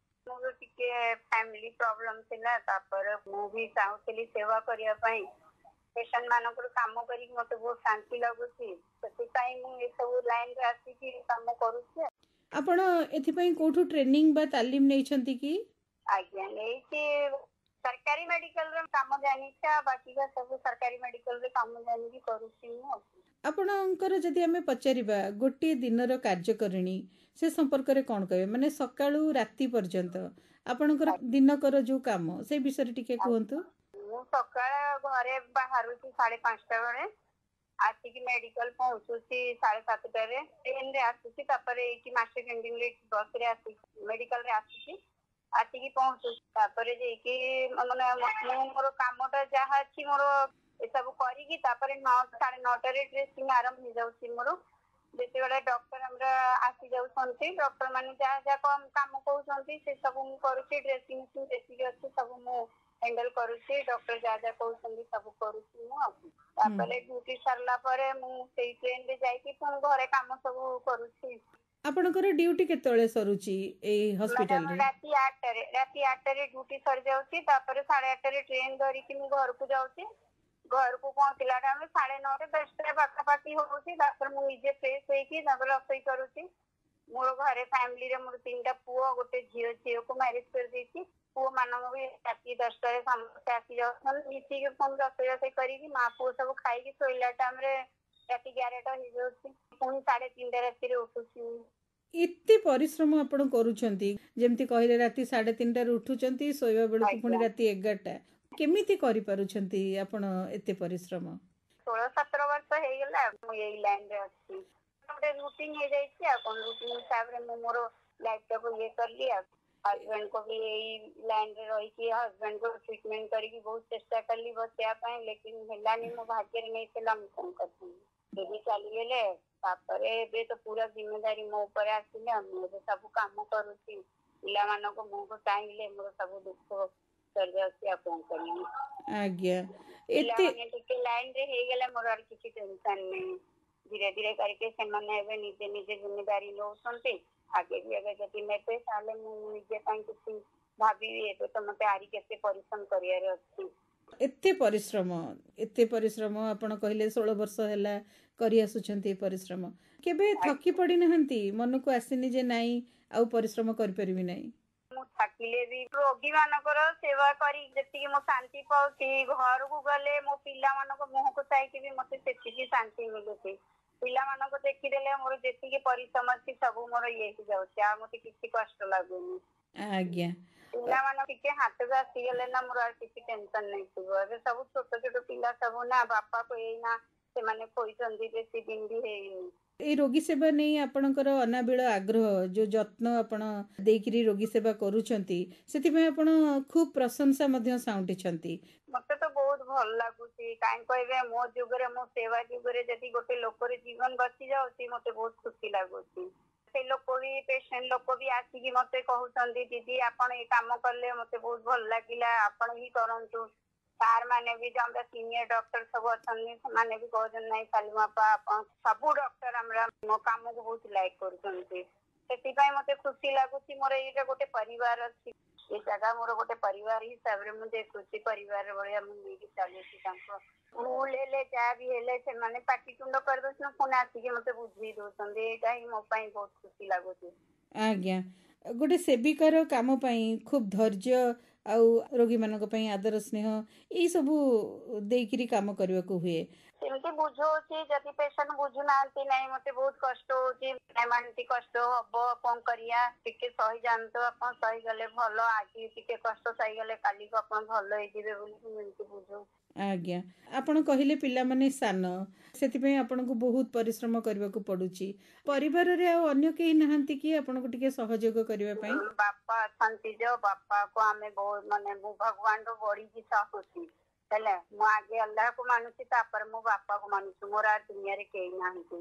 ମୋର ଟିକେ ଫ୍ୟାମିଲି ପ୍ରୋବ୍ଲେମ ଥିଲା, ତାପରେ ମୁଁ ବି ଚାହୁଁଥିଲି ସେବା କରିବା ପାଇଁ। ପେସେଣ୍ଟ ମାନଙ୍କର କାମ କରିକି ମତେ ବହୁତ ଶାନ୍ତି ଲାଗୁଛି, ସେଥିପାଇଁ ମୁଁ ଏସବୁ ଲାଇନରେ ଆସିକି କାମ କରୁଛି। ଆପଣ ଏଥିପାଇଁ କୋଉଠୁ ଟ୍ରେନିଂ ବା ତାଲିମ ନେଇଛନ୍ତି କି? ଆଜ୍ଞା, ନେଇଛି। ସରକାରୀ ମେଡିକାଲରେ କାମ ଜାଣିଛି, ବାକି ସବୁ ସରକାରୀ ମେଡିକାଲରେ କାମ ଜାଣିକି କରୁଛି ମୁଁ। ଆପଣଙ୍କର ଯଦି ଆମେ ପଚାରିବା ଗୋଟିଏ ଦିନର କାର୍ଯ୍ୟକରିଣୀ ସେ ସମ୍ପର୍କରେ କ'ଣ କହିବେ? ମାନେ ସକାଳୁ ରାତି ପର୍ଯ୍ୟନ୍ତ ଆପଣଙ୍କର ଦିନକର ଯୋଉ କାମ ସେ ବିଷୟରେ ଟିକେ କୁହନ୍ତୁ। ମୁଁ ସକାଳେ ଘରେ ବାହାରୁଛି 5:30 ବେଳେ, ଆସିକି ମେଡିକାଲ ପହଞ୍ଚୁଛି 7:30ରେ, ଟ୍ରେନରେ ଆସୁଛି, ତାପରେ ଏଇଠି ମାଷ୍ଟର କ୍ୟାଣ୍ଟିନରେ ବସରେ ଆସିକି ମେଡିକାଲରେ ଆସୁଛି, ଆସିକି ପହଞ୍ଚୁଛି, ତାପରେ ଯାଇକି ମାନେ ମୁଁ ମୋର କାମଟା ଯାହା ଅଛି ମୋର ଏସବୁ କରିକି ତାପରେ 9:30ରେ ଡ୍ରେସିଂ ଆରମ୍ଭ ହେଇଯାଉଛି ମୋର। ଯେତେବେଳେ ଡକ୍ଟର ଆମର ଆସି ଯାଉଛନ୍ତି, ଡକ୍ଟର ମାନେ ଯାହା ଯାହା କାମ କହୁଛନ୍ତି ସେ ସବୁ ମୁଁ କରୁଛି, ଡ୍ରେସିଂ ଯେତିକି ଅଛି ସବୁ ମୁଁ ହ୍ୟାଣ୍ଡେଲ କରୁଛି, ଡକ୍ଟର ଯାହା ଯାହା କହୁଛନ୍ତି ସବୁ କରୁଛି ମୁଁ। ତାପରେ ଡ୍ୟୁଟି ସାରିଲା ପରେ ମୁଁ ସେଇ ଟ୍ରେନରେ ଯାଇକି ପୁଣି ଘରେ କାମ ସବୁ କରୁଛି। ଆପଣଙ୍କର ଡ୍ୟୁଟି କେତେବେଳେ ସରୁଛି ଏଇ ହସ୍ପିଟାଲରେ? ରାତି 8ଟାରେ ଡ୍ୟୁଟି ସରିଯାଉଛି, ତାପରେ 8:30ରେ ଟ୍ରେନ ଧରିକି ମୁଁ ଘରକୁ ଯାଉଛି। ଘରକୁ ପହଞ୍ଚିଲା ଟାଇମ୍ 9:30 10ଟା ପାଖାପାଖି ହଉଛି। ତାପରେ ମୁଁ ନିଜେ ଫ୍ରେଶ ହେଇକି ତାପରେ ରୋଷେଇ କରୁଛି। ମୋର ଘରେ ଫ୍ୟାମିଲିରେ ମୋର 3ଟା ପୁଅ, ଗୋଟେ ଝିଅ। ଝିଅକୁ ମ୍ୟାରେଜ କରିଦେଇଛି। ପୁଅ ମାନଙ୍କୁ ବି ରାତି 10ଟାରେ ସମସ୍ତେ ଆସି ଯାଉଛନ୍ତି, ମିଶିକି ପୁଣି ରୋଷେଇ କରିକି ମା ପୁଅ ସବୁ ଖାଇକି ଶୋଇଲା ଟାଇମରେ ରାତି 11ଟା ହେଇଯାଉଛି। ପୁଣି 3:30 ରାତିରେ ଉଠୁଛି। ଏତେ ପରିଶ୍ରମ ଆପଣ କରୁଛନ୍ତି, ଯେମିତି କହିଲେ ରାତି 3:30ଟାରେ ଉଠୁଛନ୍ତି, ଶୋଇବା ବେଳକୁ ପୁଣି ରାତି 11ଟା, କେମିତି କରିପାରୁଛନ୍ତି ଆପଣ ଏତେ ପରିଶ୍ରମ? 16-17 ବର୍ଷ ହେଇଗଲା ମୁଁ ଏଇ ଲାଇନରେ ଅଛି। ଗୋଟେ ରୁଟିନ ହେଇଯାଇଛି ଆଉ କଣ, ରୁଟିନ ହିସାବରେ ମୁଁ ମୋର ଲାଇଫଟାକୁ ଇଏ କଲି ଆଉ। ହଜବେଣ୍ଡକୁ ବି ଏଇ ଲାଇନରେ ରହିକି ହଜବେଣ୍ଡକୁ ଟ୍ରିଟମେଣ୍ଟ କରିକି ବହୁତ ଚେଷ୍ଟା କଲି ବସିବା ପାଇଁ, ଲେକିନ ହେଲାନି, ମୋ ଭାଗ୍ୟରେ ନେଇଥିଲା, ମୁଁ କଣ କରିଥିଲି। ସେ ବି ଚାଲିଗଲେ। ତାପରେ ଏବେ ତ ପୁରା ଜିମ୍ମେଦାରି ମୋ ଉପରେ ଆସିଲା, ମୁଁ ଏବେ ସବୁ କାମ କରୁଛି। ପିଲାମାନଙ୍କ ମୁହଁକୁ ଚାହିଁଲେ ମୋର ସବୁ ଦୁଃଖ ସରିଯାଉଛି, ଆଉ କଣ କରିବି। ଆଜ୍ଞା, ପିଲାମାନେ ଟିକେ ଲାଇନରେ ହେଇଗଲେ ମୋର ଆଉ କିଛି ଟେନସନ ନାହିଁ। ଧୀରେ ଧୀରେ କରିକି ସେମାନେ ଏବେ ନିଜେ ନିଜେ ଜିମ୍ମେଦାରି ନଉଛନ୍ତି। ଆଗେ ବି ଏବେ ଯଦି ନେବେ ତାହେଲେ ମୁଁ ନିଜେ ପାଇଁ କିଛି ଭାବିବି। ଏବେ ତ ମତେ ଆରି କେତେ ପରିଶ୍ରମ କରିବାର ଅଛି। ଏତେ ପରିଶ୍ରମ ଆପଣ କହିଲେ 16 ବର୍ଷ ହେଲା କରି ଆସୁଛନ୍ତି। ପରିଶ୍ରମ କେବେ ଥକି ପଡିନାହାନ୍ତି? ମନକୁ ଆସିନି ଯେ ନାଇଁ ଆଉ ପରିଶ୍ରମ କରିପାରିବି ନାହିଁ? ମୁଁ ଥାକିଲେ ବି ରୋଗୀ ମାନଙ୍କର ସେବା କରି ଯେତିକି ମୁଁ ଶାନ୍ତି ପାଉଛି, ଘରକୁ ଗଲେ ମୋ ପିଲାମାନଙ୍କ ମୁହଁକୁ ଚାହିଁକି ବି ମତେ ସେତିକି ଶାନ୍ତି ମିଳୁଛି। ପିଲାମାନଙ୍କୁ ଦେଖିଦେଲେ ମୋର ଯେତିକି ପରିଶ୍ରମ ଅଛି ସବୁ ମୋର ଇଏ ହେଇଯାଉଛି, ଆଉ ମତେ କିଛି କଷ୍ଟ ଲାଗୁନି। ଆଜ୍ଞା, ପିଲାମାନଙ୍କୁ ଟିକେ ହାତକୁ ଆସିଗଲେ ନା ମୋର ଆଉ କିଛି ଟେନସନ ନେଇଥିବ। ଏବେ ସବୁ ଛୋଟ ଛୋଟ ପିଲା ସବୁ ନା, ବାପାକୁ ଏଇନା ସେମାନେ ଖୋଇଛନ୍ତି, ବେଶୀ ଦିନ ବି ହେଇନି। ଏଇ ରୋଗୀ ସେବା ନେଇ ଆପଣଙ୍କର ଅନାବିଳ ଆଗ୍ରହ, ଯୋଉ ଯତ୍ନ ଆପଣ ଦେଇକିରି ରୋଗୀ ସେବା କରୁଛନ୍ତି, ସେଥିପାଇଁ ଆପଣ ଖୁବ ପ୍ରଶଂସା ମଧ୍ୟ ସାଉଣ୍ଟିଛନ୍ତି। ମତେ ତ ବହୁତ ଭଲ ଲାଗୁଛି। କାହିଁ କହିବେ, ମୋ ଯୁଗରେ, ମୋ ସେବା ଯୁଗରେ ଯଦି ଗୋଟେ ଲୋକର ଜୀବନ ବଞ୍ଚି ଯାଉଛି ମତେ ବହୁତ ଖୁସି ଲାଗୁଛି। ସେ ଲୋକ ବି, ପେସେଣ୍ଟ ଲୋକ ବି ଆସିକି ମତେ କହୁଛନ୍ତି, ଦିଦି ଆପଣ ଏଇ କାମ କଲେ ମତେ ବହୁତ ଭଲ ଲାଗିଲା, ଆପଣ ହିଁ କରନ୍ତୁ। ସାର୍ ମାନେ ବି ଆମର ସିନିୟର ଡକ୍ଟର ସବୁ ଅଛନ୍ତି, ସେମାନେ ବି କହୁଛନ୍ତି ନାଇଁ ସାଲିମା ଆପା, ଆପଣ ସବୁ ଡକ୍ଟର ଆମର ମୋ କାମକୁ ବହୁତ ଲାଇକ୍ କରୁଛନ୍ତି। ସେଥିପାଇଁ ମତେ ଖୁସି ଲାଗୁଛି। ମୋର ଏଇଟା ଗୋଟେ ପରିବାର ଅଛି, ଏ ଜାଗା ମୋର ଗୋଟେ ପରିବାର ହିସାବରେ ମୁଁ ଦେଖୁଛି, ପରିବାର ଭଳିଆ ମୁଁ ନେଇକି ଚାଲୁଛି ତାଙ୍କ। ଭୁଲ ହେଲେ ଯାହା ବି ହେଲେ ସେମାନେ ପାଟିତୁଣ୍ଡ କରିଦଉଛନ୍ତି, ପୁଣି ଆସିକି ମତେ ବୁଝେଇ ଦଉଛନ୍ତି। ଏଇଟା ହିଁ ମୋ ପାଇଁ ବହୁତ ଖୁସି ଲାଗୁଛି। ଆଜ୍ଞା, ଗୋଟେ ସେବିକାର କାମ ପାଇଁ ଖୁବ ଧୈର୍ଯ୍ୟ ଆଉ ରୋଗୀମାନଙ୍କ ପାଇଁ ଆଦର ସ୍ନେହ ଏଇ ସବୁ ଦେଇକିରି କାମ କରିବାକୁ ହୁଏ। ସେମିତି ବୁଝଉଛି, ଯଦି ପେସେଣ୍ଟ ବୁଝୁନାହାନ୍ତି, ନାଇଁ ମତେ ବହୁତ କଷ୍ଟ ହଉଛି, ଏମିତି କଷ୍ଟ ହବ, କଣ କରିବା, ଟିକେ ସହିଯାଆନ୍ତୁ, ଆପଣ ସହିଗଲେ ଭଲ, ଆଜି ଟିକେ କଷ୍ଟ ସହିଗଲେ କାଲିକୁ ଆପଣ ଭଲ ହେଇଯିବେ ବୋଲି ମୁଁ ଏମିତି ବୁଝଉଛି। ଆଜ୍ଞା, ଆପଣ କହିଲେ ପିଲାମାନେ ସାନ, ସେଥିପାଇଁ ଆପଣଙ୍କୁ ବହୁତ ପରିଶ୍ରମ କରିବାକୁ ପଡୁଛି। ପରିବାରରେ ଆଉ ଅନ୍ୟ କେହି ନାହାନ୍ତି କି ଆପଣଙ୍କୁ ଟିକେ ସହଯୋଗ କରିବା ପାଇଁ? ବାପା ଅଛନ୍ତି, ଯୋଉ ବାପାକୁ ଆମେ ବହୁତ ମାନେ ମୁଁ ଭଗବାନଠୁ ବଢିକି ଚାହୁଁଛି। ହେଲେ ମୁଁ ଆଗେ ଆଲ୍ଲାହକୁ ମାନୁଛି, ତାପରେ ମୋ ବାପାକୁ ମାନୁଛି। ମୋର ଆଉ ଦୁନିଆରେ କେହି ନାହାନ୍ତି।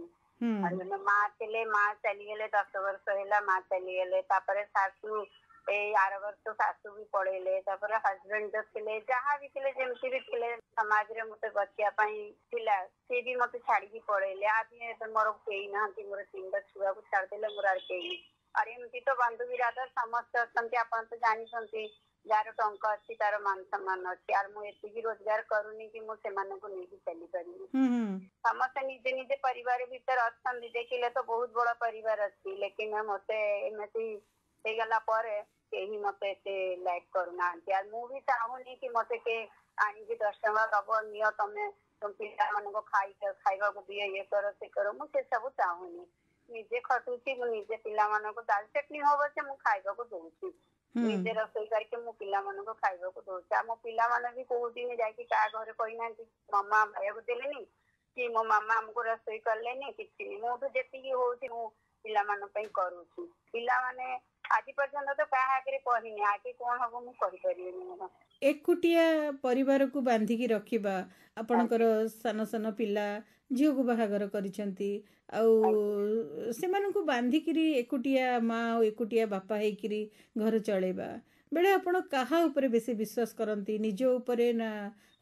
ମା ଥିଲେ, ମା ଚାଲିଗଲେ, 10 ବର୍ଷ ହେଲା ମା ଚାଲିଗଲେ। ତାପରେ ଶାଶୁ ଏଇ ଆର ବର୍ଷ ଶାଶୁ ବି ପଳେଇଲେ। ତାପରେ ହଜବେଣ୍ଡ ଥିଲେ, ଯାହା ବି ଥିଲେ, ଯେମିତି ବି ଥିଲେ, ସମାଜରେ ମତେ ବଞ୍ଚିବା ପାଇଁ ଥିଲା, ସେ ବି ମତେ ଛାଡିକି ପଳେଇଲେ। ଆଜି ଏବେ ମୋର କେହି ନାହାନ୍ତି। ମୋର 3ଟା ଛୁଆକୁ ଛାଡିଦେଲେ ମୋର ଆଉ କେହି। ଆରେ ଏମିତି ତ ବନ୍ଧୁ ବିରାଦର ସମସ୍ତେ ଅଛନ୍ତି, ଆପଣ ତ ଜାଣିଛନ୍ତି। ଯାହାର ଟଙ୍କା ଅଛି ତାର ମାନ ସମ୍ମାନ ଅଛି। ଆଉ ମୁଁ ଏତିକି ରୋଜଗାର କରୁନି କି ମୁଁ ସେମାନଙ୍କୁ ନେଇକି ଚାଲିପାରିବି। ସମସ୍ତେ ନିଜେ ନିଜେ ପରିବାର ଭିତରେ ଅଛନ୍ତି, ଦେଖିଲେ ତ ବହୁତ ବଡ ପରିବାର ଅଛି, ଲେକିନ ମତେ ଏମିତି ହେଇଗଲା ପରେ କେହି ମତେ ଏତେ ଲାଇକ୍ କରୁନାହାନ୍ତି। ଆଉ ମୁଁ ବି ଚାହୁଁନି କି ମତେ କେ ଆଣିକି 10 ଟଙ୍କା ଦବ, ନିଅ ତମେ ପିଲାମାନଙ୍କୁ ଖାଇବାକୁ ଦିଏ, ଇଏ କର ସେ କର, ମୁଁ ସେ ସବୁ ଚାହୁଁନି। ନିଜେ ଖଟୁଛି, ମୁଁ ନିଜେ ପିଲାମାନଙ୍କୁ ଡାଲି ଚଟଣି ହବ ଯେ ମୁଁ ଖାଇବାକୁ ଦଉଛି, ନିଜେ ରୋଷେଇ କରିକି ମୁଁ ପିଲାମାନଙ୍କୁ ଖାଇବାକୁ ଦଉଛି। ଆଉ ମୋ ପିଲାମାନେ ବି କୋଉଦିନ ଯାଇକି କାହା ଘରେ କହିନାହାନ୍ତି ମାମା ଖାଇବାକୁ ଦେଲେନି କି ମୋ ମାମା ଆମକୁ ରୋଷେଇ କଲେନି, କିଛି ନାହିଁ। ମୋଠୁ ଯେତିକି ହଉଛି ମୁଁ ପିଲାମାନଙ୍କ ପାଇଁ କରୁଛି। ପିଲାମାନେ ଆଜି ପର୍ଯ୍ୟନ୍ତ ତ କାହା ଆଗରେ କହିନି, ଆଗେ କଣ ହବ ମୁଁ କହିପାରିବିନି। ଏକୁଟିଆ ପରିବାରକୁ ବାନ୍ଧିକି ରଖିବା, ଆପଣଙ୍କର ସାନ ସାନ ପିଲା ଝିଅକୁ ବାହାଘର କରିଛନ୍ତି, ଆଉ ସେମାନଙ୍କୁ ବାନ୍ଧିକିରି ଏକୁଟିଆ ମା ଆଉ ଏକୁଟିଆ ବାପା ହେଇକିରି ଘର ଚଳେଇବା ବେଳେ ଆପଣ କାହା ଉପରେ ବେଶୀ ବିଶ୍ୱାସ କରନ୍ତି, ନିଜ ଉପରେ ନା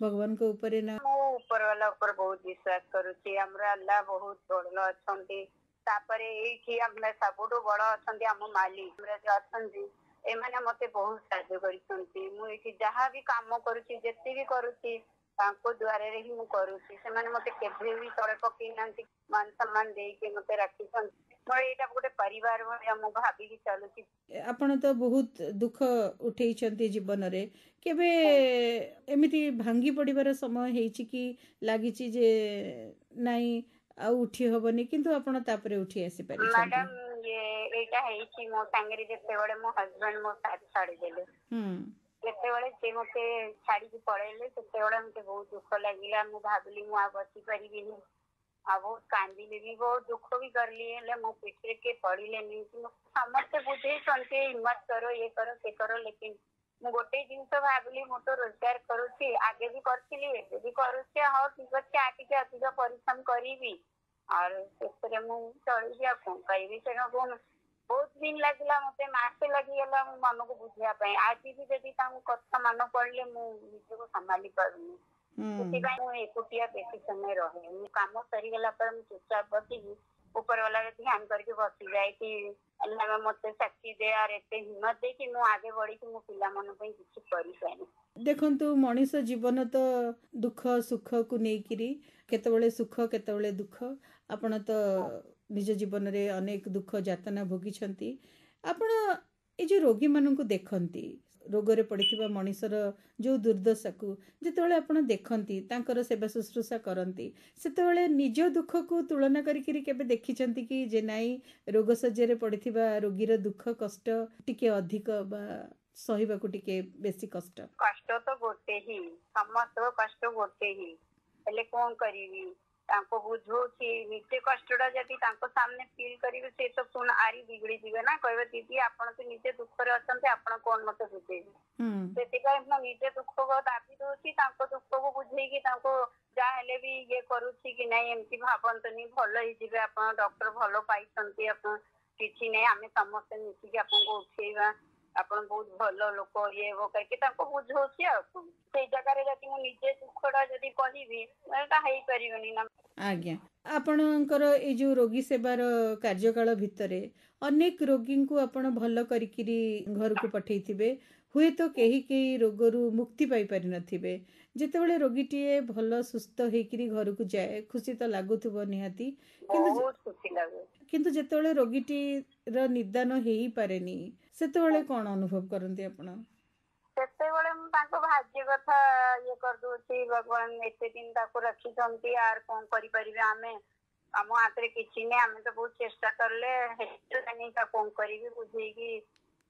ଭଗବାନଙ୍କ ଉପରେ? ନା ମୁଁ ଉପରବାଲା ଉପରେ ବହୁତ ବିଶ୍ୱାସ କରୁଛି। ଆମର ଆଲ୍ଲାହ ବହୁତ ଭଲ ଅଛନ୍ତି। ତାପରେ ଏଇଠି ଆମେ ସବୁଠୁ ବଡ ଅଛନ୍ତି ଆମ ମାଲିକ ଯୋଉ ଅଛନ୍ତି, ଏମାନେ ମତେ ବହୁତ ସାହାଯ୍ୟ କରିଛନ୍ତି। ମୁଁ ଏଇଠି ଯାହା ବି କାମ କରୁଛି, ଯେତେ ବି କରୁଛି, ତାଙ୍କ ଦ୍ୱାରରେ ହିଁ ମୁଁ କରୁଛି। ସେମାନେ ମତେ କେବେ ବି ତଳେ ପକେଇ ନାହାନ୍ତି, ମାନ ସମ୍ମାନ ଦେଇକି ମତେ ରଖିଛନ୍ତି। ମୋର ଏଇଟା ଗୋଟେ ପରିବାର ଭଳିଆ ମୁଁ ଭାବିକି ଚାଲୁଛି। ଆପଣ ତ ବହୁତ ଦୁଃଖ ଉଠେଇଛନ୍ତି ଜୀବନରେ, କେବେ ଏମିତି ଭାଙ୍ଗି ପଡ଼ିବାର ସମୟ ହେଇଛି କି ଲାଗିଛି ଯେ ନାଇଁ ଆଉ ଉଠି ହବନି, କିନ୍ତୁ ଆପଣ ତାପରେ ଉଠି ଆସିପାରିଛନ୍ତି? ମ୍ୟାଡାମ ଏଇଟା ହେଇଛି ମୋ ସାଙ୍ଗରେ ଯେତେବେଳେ ମୋ ହଜବେଣ୍ଡ ମୋ ସାଥ ଛାଡ଼ିଦେଲେ, ଯେତେବେଳେ ସେ ମତେ ଛାଡିକି ପଳେଇଲେ, ସେତେବେଳେ ମତେ ବହୁତ ଦୁଃଖ ଲାଗିଲା। ମୁଁ ଭାବିଲି ମୁଁ ଆଉ ବସିପାରିବିନି, ଆଉ ବହୁତ କାନ୍ଦିଲି ବି, ବହୁତ ଦୁଃଖ ବି କଲି। ହେଲେ ମୋ ପିଠିରେ କିଏ ପଡିଲେନି, ସମସ୍ତେ ବୁଝେଇଛନ୍ତି ହିମ୍ମତ କର, ଇଏ କର ସେ କର। ଲେକିନ ମୁଁ ଗୋଟେ ଜିନିଷ ଭାବିଲି, ମୁଁ ତ ରୋଜଗାର କରୁଛି, ଆଗେ ବି କରିଥିଲି, ଏବେ ବି କରୁଛି, ହଉ ଠିକ ଅଛି, ଆଉ ଟିକେ ଅଧିକ ପରିଶ୍ରମ କରିବି ଆଉ ଶେଷରେ ମୁଁ ଚଳିବି। ଆଉ କଣ କହିବି? ତେଣୁ ବହୁତ ଦିନ ଲାଗିଲା, ମତେ ମାସେ ଲାଗିଗଲା ମୋ ମନକୁ ବୁଝିବା ପାଇଁ। ଆଜି ବି ଯଦି ତାଙ୍କ କଥା ମନେ ପଡିଲେ ମୁଁ ନିଜକୁ ସମ୍ଭାଳି ପାରୁନି। ସେଥିପାଇଁ ମୁଁ ଏକୁଟିଆ ବେଶୀ ସମୟ ରହେ। ମୁଁ କାମ ସରିଗଲା ପରେ ମୁଁ ଚୁପଚାପ ବସିକି ଉପରବାଲାରେ ଧ୍ୟାନ କରିକି ବସିଯାଏ କି ଆଲ୍ଲାହ ମତେ ଶକ୍ତି ଦେ, ଆର ଏତେ ହିମ୍ମତ ଦେଇକି ମୁଁ ଆଗେ ବଢିକି ମୋ ପିଲାମାନଙ୍କ ପାଇଁ କିଛି କରିପାରେ। ଦେଖନ୍ତୁ, ମଣିଷ ଜୀବନ ତ ଦୁଃଖ ସୁଖକୁ ନେଇକିରି, କେତେବେଳେ ସୁଖ କେତେବେଳେ ଦୁଃଖ। ଆପଣ ତ ନିଜ ଜୀବନରେ ଅନେକ ଦୁଃଖ ଯାତନା ଭୋଗିଛନ୍ତି। ଆପଣ ଏ ଯେଉଁ ରୋଗୀମାନଙ୍କୁ ଦେଖନ୍ତି, ରୋଗରେ ପଡ଼ିଥିବା ମଣିଷର ଯେଉଁ ଦୁର୍ଦ୍ଦଶାକୁ ଯେତେବେଳେ ଆପଣ ଦେଖନ୍ତି, ତାଙ୍କର ସେବା ଶୁଶ୍ରୂଷା କରନ୍ତି, ସେତେବେଳେ ନିଜ ଦୁଃଖକୁ ତୁଳନା କରିକିରି କେବେ ଦେଖିଛନ୍ତି କି ଯେ ନାଇଁ ରୋଗ ଶଯ୍ୟାରେ ପଡ଼ିଥିବା ରୋଗୀର ଦୁଃଖ କଷ୍ଟ ଟିକେ ଅଧିକ ବା ସହିବାକୁ ଟିକେ ବେଶୀ କଷ୍ଟ? କଷ୍ଟ ତ ଗୋଟେ ହିଁ, ସମସ୍ତଙ୍କ କଷ୍ଟ ଗୋଟେ ହିଁ, ହେଲେ କଣ କରିବି? ତାଙ୍କୁ ବୁଝଉଛି, ନିଜେ କଷ୍ଟଟା ଯଦି ତାଙ୍କ ସାମ୍ନେ ଫିଲ୍ କରିବେ, ସେ ତ ପୁଣି ଆରି ବିଗିଡି ଯିବେ ନା, କହିବେ ଦିଦି ଆପଣ ତ ନିଜେ ଦୁଃଖରେ ଅଛନ୍ତି, ଆପଣ କଣ ମତେ ବୁଝେଇବେ? ସେଥିପାଇଁ ମୁଁ ନିଜେ ଦୁଃଖ ଦାବି ଦଉଛି, ତାଙ୍କ ଦୁଃଖକୁ ବୁଝେଇକି ତାଙ୍କୁ ଯାହା ହେଲେ ବି ଇଏ କରୁଛି କି ନାଇଁ ଏମିତି ଭାବନ୍ତୁନି, ଭଲ ହେଇଯିବେ ଆପଣ, ଡକ୍ଟର ଭଲ ପାଇଛନ୍ତି, ଆପଣ କିଛି ନାହିଁ, ଆମେ ସମସ୍ତେ ମିଶିକି ଆପଣଙ୍କୁ ଉଠେଇବା, ଆପଣ ବହୁତ ଭଲ ଲୋକ, ଇଏ ହବ କହିକି ତାଙ୍କୁ ବୁଝଉଛି। ଆଉ ସେଇ ଜାଗାରେ ଯଦି ମୁଁ ନିଜେ ଦୁଃଖଟା ଯଦି କହିବି, ଏଟା ହେଇପାରିବନି ନା। ଆଜ୍ଞା, ଆପଣଙ୍କର ଏଇ ଯେଉଁ ରୋଗୀ ସେବାର କାର୍ଯ୍ୟକାଳ ଭିତରେ ଅନେକ ରୋଗୀଙ୍କୁ ଆପଣ ଭଲ କରିକିରି ଘରକୁ ପଠେଇଥିବେ, ହୁଏତ କେହି କେହି ରୋଗରୁ ମୁକ୍ତି ପାଇପାରିନଥିବେ। ଯେତେବେଳେ ରୋଗୀଟିଏ ଭଲ ସୁସ୍ଥ ହେଇକିରି ଘରକୁ ଯାଏ, ଖୁସି ତ ଲାଗୁଥିବ ନିହାତି, କିନ୍ତୁ ଯେତେବେଳେ ରୋଗୀଟିର ନିଦାନ ହେଇପାରେନି, ସେତେବେଳେ କଣ ଅନୁଭବ କରନ୍ତି ଆପଣ? ସେତେବେଳେ ମୁଁ ତାଙ୍କ ଭାଗ୍ୟ କଥା ଇଏ କରିଦଉଛି, ଭଗବାନ ଏତେ ଦିନ ତାକୁ ରଖିଛନ୍ତି, ଆର କଣ କରିପାରିବେ ଆମେ, ଆମ ହାତରେ କିଛି ନାହିଁ, ଆମେ ତ ବହୁତ ଚେଷ୍ଟା କଲେ ହେଇଗଲାନି, ତା କଣ କରିବି ବୁଝେଇକି।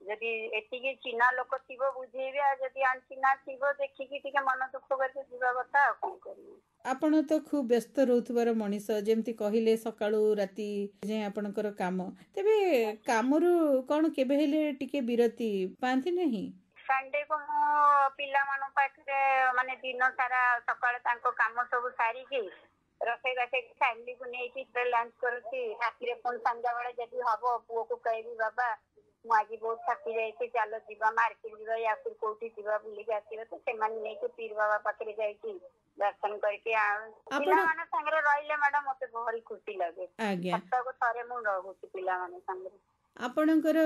ଯଦି ଏତିକି ଚିହ୍ନା ଲୋକ ଥିବ ବୁଝେଇବି, ଆଉ ଯଦି ଅଚିହ୍ନା ଥିବ ଦେଖିକି ଟିକେ ମନ ଦୁଃଖ କରିକି ଯିବା କଥା। ଆଉ କଣ କରିବି? ଆପଣ ତ ଖୁବ ବ୍ୟସ୍ତ ରହୁଥିବାର ମଣିଷ, ଯେମିତି କହିଲେ ସକାଳୁ ରାତି ଯାଏଁ ଆପଣଙ୍କର କାମ, ତେବେ କାମରୁ କଣ କେବେ ହେଲେ ଟିକେ ବିରତି ପାଆନ୍ତି ନାହିଁ? ସଣ୍ଡେକୁ ମୁଁ ପିଲାମାନଙ୍କ ପାଖରେ ମାନେ ଦିନ ସାରା ସକାଳେ ତାଙ୍କ କାମ ସବୁ ସାରିକି ରୋଷେଇ ବାସେଇ ଫ୍ୟାମିଲିକୁ ନେଇକି ଲଞ୍ଚ କରୁଛି, ରାତିରେ ପୁଣି ସନ୍ଧ୍ୟାବେଳେ ଯଦି ହବ ପୁଅକୁ କହିବି ବାବା ମୁଁ ଆଜି ବହୁତ ଥକି ଯାଇଛି, ଚାଲ ଯିବା ମାର୍କେଟ ଯିବା, ୟାକୁ କୋଉଠି ଯିବା ବୁଲିକି ଆସିବା, ତ ସେମାନେ ନେଇକି ପୀର ବାବା ପାଖରେ ଯାଇକି ଦର୍ଶନ କରିକି ପିଲାମାନଙ୍କ ସାଙ୍ଗରେ ରହିଲେ ମ୍ୟାଡାମ ମତେ ଭାରି ଖୁସି ଲାଗେ। ସପ୍ତାହକୁ ଥରେ ମୁଁ ରହୁଛି ପିଲାମାନଙ୍କ ସାଙ୍ଗରେ। ଆପଣଙ୍କର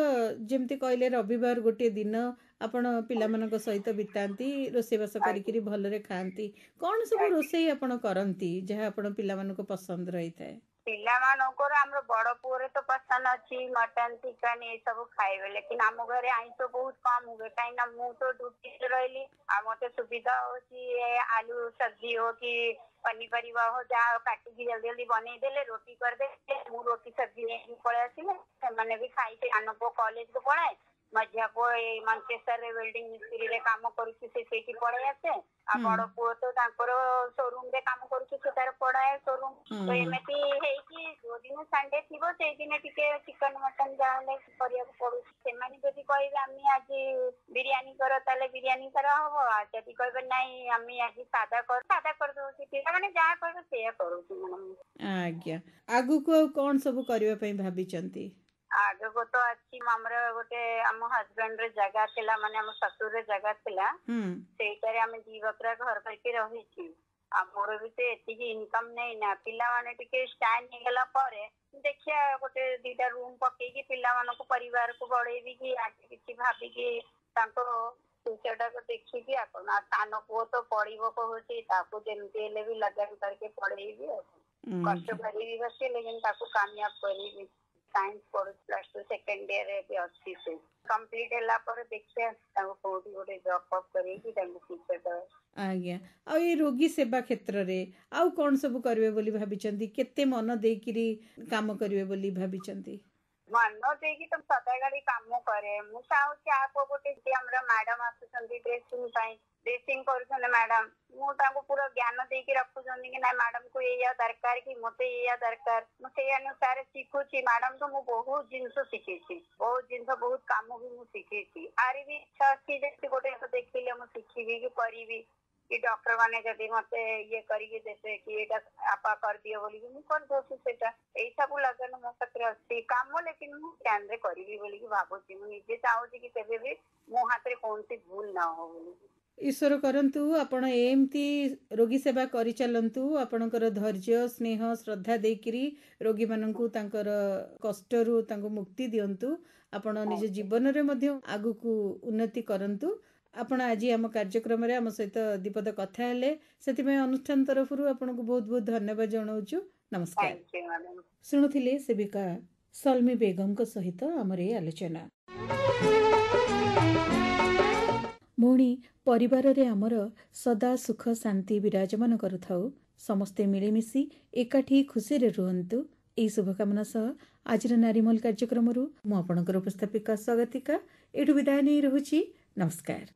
ଯେମିତି କହିଲେ ରବିବାର ଗୋଟିଏ ଦିନ ଆପଣ ପିଲାମାନଙ୍କ ସହିତ ବିତାନ୍ତି, ରୋଷେଇବାସ କରିକିରି ଭଲରେ ଖାଆନ୍ତି, କଣ ସବୁ ରୋଷେଇ ଆପଣ କରନ୍ତି ଯାହା ଆପଣ ପିଲାମାନଙ୍କୁ ପସନ୍ଦ ରହିଥାଏ? ପିଲାମାନଙ୍କର ଆମର ବଡ ପୁଅରେ ତ ପସନ୍ଦ ଅଛି ମଟନ ଚିକେନ ଏ ସବୁ ଖାଇବେ, ଲେକିନ ଆମ ଘରେ ଆଇଁଷ ବହୁତ କମ ହୁଏ କାହିଁକି ନା ମୁଁ ତ ଡ୍ୟୁଟିରେ ରହିଲି ଆଉ ମତେ ସୁବିଧା ହଉଛି ଆଲୁ ସब्जी हो कि पनीपरिया हो ଯାହା କାଟିକି ଜଲ୍ଦି ଜଲ୍ଦି ବନେଇଦେଲେ ରୋଟି କରିଦେଲେ ମୁଁ ରୋଟି ସब्ଜି ନେଇକି ପଳେଇ ଆସିଲେ ସେମାନେ ବି ଖାଇକି ସାନ ପୁଅ କଲେଜକୁ ପଳାଏ, ମଝିଆ ପୁଅ ଏଇ ମାଞ୍ଚେଷ୍ଟରରେ ୱେଲ୍ଡିଂ ମିସ୍ତ୍ରୀରେ କାମ କରୁଛି ସେ ସେଇଠି ପଳେଇ ଆସେ, ଆଉ ବଡ ପୁଅ ତ ତାଙ୍କର ସୋରୁମ ରେ କାମ କରୁଛି ସେ ତାର ପଳାଏ ସୋରୁମ। ତ ଏମିତି ହେଇକି ଯୋଉଦିନ ସଣ୍ଡେ ଥିବ ସେଇଦିନ ଟିକେ ଚିକେନ ମଟନ ଯାହେଲେ କରିବାକୁ ପଡୁଛି। ସେମାନେ ଯଦି କହିବେ ଆମେ ଆଜି ବିରିୟାନୀ କର ତାହେଲେ ବିରିୟାନୀ କରା ହବ, ଆଉ ଯଦି କହିବେ ନାଇଁ ଆମେ ଆଜି ସାଧା କରିଦଉଛି, ପିଲାମାନେ ଯାହା କହିବେ ସେଇଆ କରୁଛି ମ୍ୟାଡ଼ାମ। ଆଜ୍ଞା, ଆଗକୁ ଆଉ କଣ ସବୁ କରିବା ପାଇଁ ଭାବିଛନ୍ତି? ଆଗକୁ ତ ଅଛି ଆମର ଗୋଟେ ଆମ ହଜବେଣ୍ଡ ର ଜାଗା ଥିଲା ମାନେ ଆମ ଶ୍ୱଶୁର ଜାଗା ଥିଲା, ସେଇଟାରେ ଆମେ 2 ବଖରା ଘର କରିକି ରହିଛୁ। ଆଉ ମୋର ବି ତ ଏତିକି ଇନକମ ନେଇ ନା, ପିଲାମାନେ ଟିକେ ଷ୍ଟାଣ୍ଡ ହେଇଗଲା ପରେ ଦେଖିବା ଗୋଟେ 2ଟା ରୁମ ପକେଇକି ପିଲାମାନଙ୍କୁ ପରିବାରକୁ ବଢେଇବି କି ଆगे କିଛି ଭାବିକି ତାଙ୍କ ଫ୍ୟୁଚରଟାକୁ ଦେଖିକି ଆପଣ ସାନ ପୁଅ ତ ପଢିବ କହୁଛି ତାକୁ ଯେମିତି ହେଲେ ବି ଲଗାନ କରିକି ପଢେଇବି ଆଉ କଷ୍ଟ କରିବି ବସି ଲେକିନ ତାକୁ କାମୟାବ କରିବି। ସାଇନ୍ସ ପଢୁଛି +2 ସେକେଣ୍ଡ ଇୟର ଏବେ ଅଛି, ସେ କମ୍ପ୍ଲିଟ ହେଲା ପରେ ଦେଖିବା ତାଙ୍କୁ କୋଉଠି ଗୋଟେ ଜବ ଫବ କରିକି ତାଙ୍କୁ ଫ୍ୟୁଚର ଦେବା। ଆଜ୍ଞା, ଆଉ ଏଇ ରୋଗୀ ସେବା କ୍ଷେତ୍ରରେ ଆଉ କଣ ସବୁ କରିବେ ବୋଲି ଭାବିଛନ୍ତି? କେତେ ମନ ଦେଇକିରି କାମ କରିବେ ବୋଲି ଭାବିଛନ୍ତି? ମନ ଦେଇକି ତ ସଦାବେଳେ କାମ କରେ, ମୁଁ ଚାହୁଁଛି ଆପ ଗୋଟେ ଆମର ମ୍ୟାଡାମ ଆସୁଛନ୍ତି ଡ୍ରେସିଂ ପାଇଁ, ଡ୍ରେସିଂ କରୁଛନ୍ତି ମ୍ୟାଡାମ, ମୁଁ ତାଙ୍କୁ ପୁରା ଜ୍ଞାନ ଦେଇକି ରଖୁଛନ୍ତି କି ନାଇଁ ମ୍ୟାଡାମକୁ ଏଇଆ ଦରକାର କି ମତେ ଏଇଆ ଦରକାର, ମୁଁ ସେଇ ଅନୁସାରେ ଶିଖୁଛି। ମ୍ୟାଡାମଠୁ ମୁଁ ବହୁତ ଜିନିଷ ଶିଖିଛି, ବହୁତ କାମ ବି ମୁଁ ଶିଖିଛି। ଆରି ବି ଇଚ୍ଛା ଅଛି ଯେମିତି ଗୋଟେ ଦେଖିଲେ ମୁଁ ଶିଖିବି କି କରିବି, कि डॉक्टर माने जदि मते ये करिके देते कि एटा आपा कर दियो बोली कि मैं कर दोसी सेटा एई सब लगन मो पाखरे अछि काम, लेकिन मु ध्यान रे करिवि बोली कि भाबुची मु निजे चाहूची कि केबे भी मो हाथ रे कोनसी भूल ना हो बोली। ईश्वर करंतु आपण एमती रोगी सेवा करि चलंतु, आपणकर धैर्य स्नेह श्रद्धा देकिरी रोगी माननकु तांकर कष्टरू तांको मुक्ति दियंतु, आपण निज जीवन रे मध्ये आगुकु उन्नति करंतु। आपण आज आम कार्यक्रम आम सहित दीपद कथा हेले, सेतिमे अनुष्ठान तरफरु आपनको बहुत बहुत धन्यवाद जणाउछु। नमस्कार। शुणुथिले सेविका सलमी बेगम को सहित आमरे आलोचना। भौणी परिवार रे आमर सदा सुख शांति विराजमान करुथाउ, समस्ते मिलेमिशी एकाठी खुशी रे रुहंतु, एई शुभकामना सह आजिर नारीमल कार्यक्रम मु आपणकर उपस्थापिका स्वागतिका एठु विदाय नै रहुछि। नमस्कार।